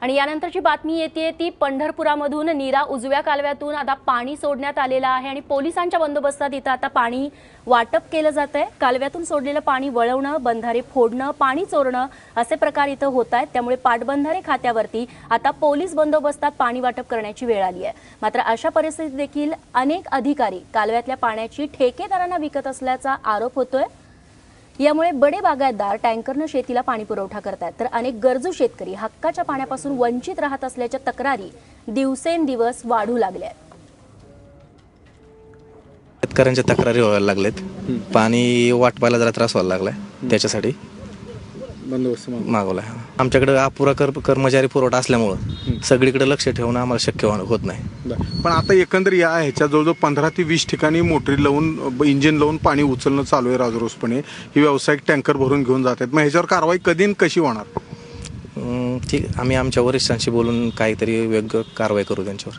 आणि यानंतरची बातमी येते ती पंढरपुरामधून नीरा उजव्या कालव्यातून आता पाणी सोडण्यात आलेलं आहे आणि पोलिसांच्या बंदोबस्तात इथं आता पाणी वाटप केलं जातंय। कालव्यातून सोडलेलं पाणी वळवणं, बंधारे फोडणं, पाणी चोरणं असे प्रकार इथं होत आहेत। त्यामुळे पाटबंधारे खात्यावरती आता पोलीस बंदोबस्तात पाणी वाटप करण्याची वेळ आली आहे। मात्र अशा परिस्थितीत देखील अनेक अधिकारी कालव्यातल्या पाण्याची ठेकेदारांना विकत असल्याचा आरोप होतोय। यामुळे बडे बागायतदार टँकरनं शेतीला पाणी पुरवठा करतात, तर अनेक गरजू शेतकरी हक्काच्या पाण्यापासून वंचित राहत असल्याच्या तक्रारी दिवसेंदिवस वाढू लागल्या आहेत। शेतकऱ्यांच्या तक्रारी व्हायला लागलेत, पाणी वाटपायला जरा त्रास व्हायला लागलाय, त्याच्यासाठी बंदोबस्त मागवलाय। आमच्याकडे अपुरा कर्मचारी पुरवठा असल्यामुळे सगळीकडे लक्ष ठेवणं आम्हाला शक्य होत नाही। पण आता एकंदर या ह्याच्या जवळजवळ 15 ते 20 ठिकाणी मोटरी लावून इंजिन लावून पाणी उचलणं चालू आहे राजरोसपणे। ही व्यावसायिक टँकर भरून घेऊन जात आहेत, मग ह्याच्यावर कारवाई कधी आणि कशी होणार? ठीक, आम्ही आमच्या वरिष्ठांशी बोलून काहीतरी वेगळी कारवाई करू त्यांच्यावर।